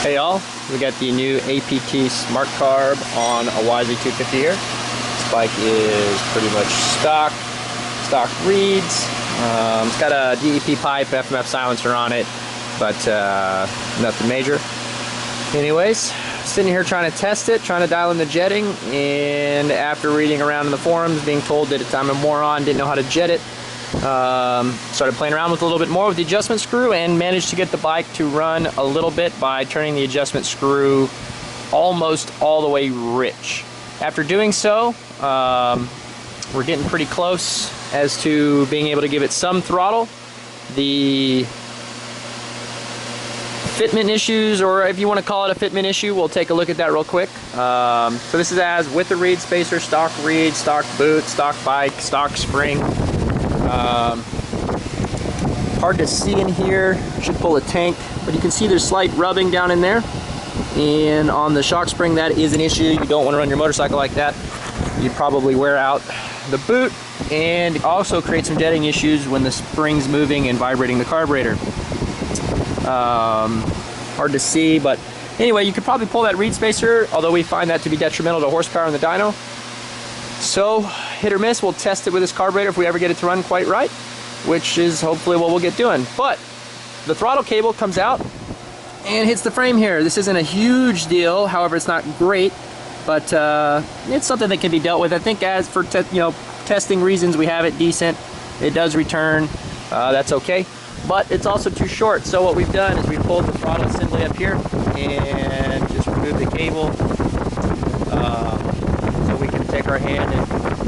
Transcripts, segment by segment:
Hey y'all, we got the new APT Smart Carb on a YZ250 here. This bike is pretty much stock reeds. It's got a DEP pipe, FMF silencer on it, but nothing major. Anyways, sitting here trying to test it, trying to dial in the jetting, and after reading around in the forums, being told that I'm a moron, didn't know how to jet it, started playing around with a little bit more with the adjustment screw and managed to get the bike to run a little bit by turning the adjustment screw almost all the way rich. After doing so, we're getting pretty close as to being able to give it some throttle. The fitment issues, or if you want to call it a fitment issue, we'll take a look at that real quick. So this is as with the reed spacer, stock reed, stock boot, stock bike, stock spring. Hard to see in here, should pull a tank, but you can see there's slight rubbing down in there. And on the shock spring, that is an issue. You don't want to run your motorcycle like that. You'd probably wear out the boot and also create some jetting issues when the spring's moving and vibrating the carburetor. Hard to see, but anyway, you could probably pull that reed spacer, although we find that to be detrimental to horsepower in the dyno. So, hit or miss, we'll test it with this carburetor if we ever get it to run quite right, which is hopefully what we'll get doing. But the throttle cable comes out and hits the frame here. This isn't a huge deal, however, it's not great, but it's something that can be dealt with. I think as for testing reasons, we have it decent. It does return, that's okay. But it's also too short, so what we've done is we pulled the throttle assembly up here and just removed the cable. So we can take our hand and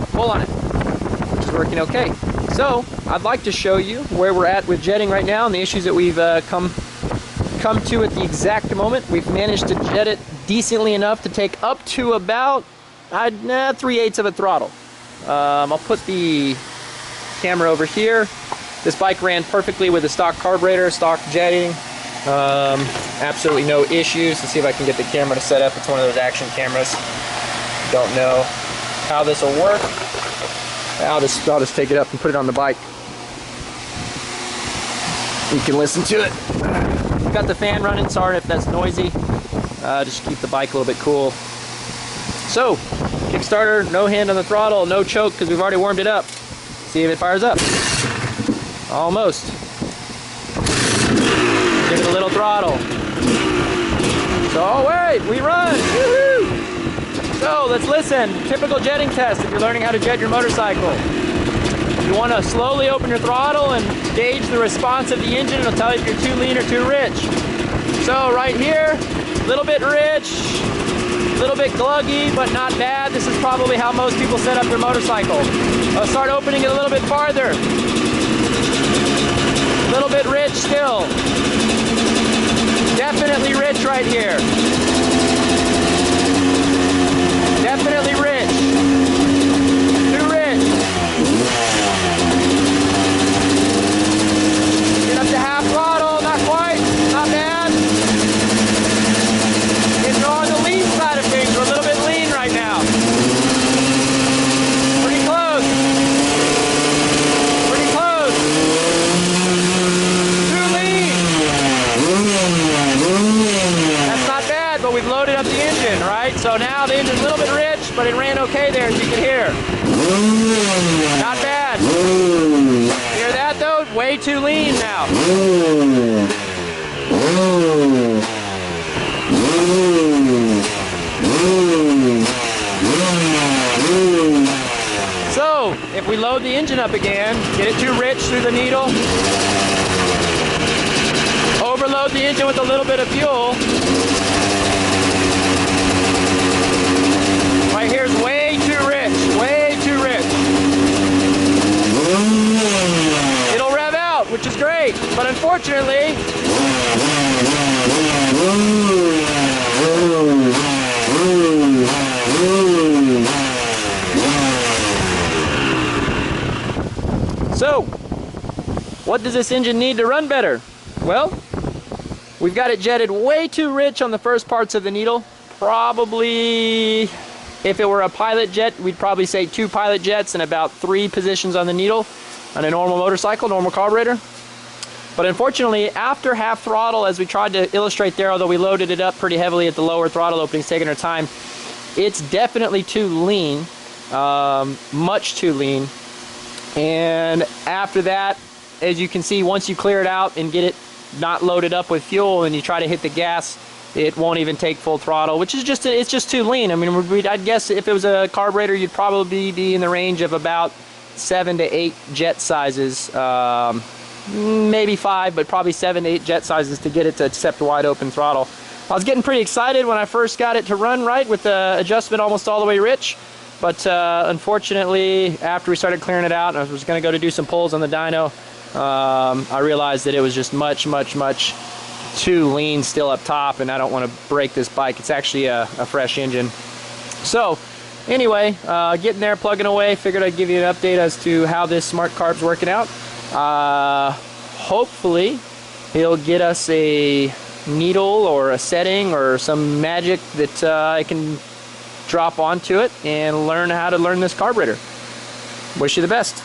pull on it, which is working okay. So I'd like to show you where we're at with jetting right now and the issues that we've come to at the exact moment. We've managed to jet it decently enough to take up to about 3/8 of a throttle. I'll put the camera over here. This bike ran perfectly with a stock carburetor, stock jetting. Absolutely no issues. Let's see if I can get the camera to set up. It's one of those action cameras. Don't know how this will work. I'll just take it up and put it on the bike. You can listen to it. Got the fan running. Sorry if that's noisy. Just keep the bike a little bit cool. So, Kickstarter, no hand on the throttle, no choke because we've already warmed it up. See if it fires up. Almost. Give it a little throttle. So, wait, we run. Woohoo! So, let's listen. Typical jetting test if you're learning how to jet your motorcycle. You want to slowly open your throttle and gauge the response of the engine. It'll tell you if you're too lean or too rich. So, right here, a little bit rich, a little bit gluggy, but not bad. This is probably how most people set up their motorcycle. I'll start opening it a little bit farther. A little bit rich still. Definitely rich right here. Definitely rich. Too rich. Get up to half throttle, not quite, not bad. It's on the lean side of things. We're a little bit lean right now. Pretty close. Pretty close. Too lean. That's not bad, but we've loaded up the engine, right? So now the engine's a little bit rich, but it ran okay there, as you can hear. Not bad. Hear that though? Way too lean now. So, if we load the engine up again, get it too rich through the needle, overload the engine with a little bit of fuel. Right here is way too rich, way too rich. It'll rev out, which is great, but unfortunately, so, what does this engine need to run better? Well, we've got it jetted way too rich on the first parts of the needle. Probably, if it were a pilot jet, we'd probably say 2 pilot jets and about 3 positions on the needle on a normal motorcycle, normal carburetor. But unfortunately, after half throttle, as we tried to illustrate there, although we loaded it up pretty heavily at the lower throttle openings, taking our time, it's definitely too lean, much too lean. And after that, as you can see, once you clear it out and get it not loaded up with fuel and you try to hit the gas, it won't even take full throttle, which is just, it's just too lean. I mean, I'd guess if it was a carburetor, you'd probably be in the range of about 7 to 8 jet sizes, maybe 5, but probably 7 to 8 jet sizes to get it to accept wide open throttle. I was getting pretty excited when I first got it to run right with the adjustment almost all the way rich, but unfortunately, after we started clearing it out and I was going to go to do some pulls on the dyno, I realized that it was just much too lean still up top, and I don't want to break this bike. It's actually a fresh engine. So anyway, getting there, plugging away, figured I'd give you an update as to how this smart carb's working out. Hopefully he'll get us a needle or a setting or some magic that I can drop onto it and learn how to learn this carburetor. Wish you the best.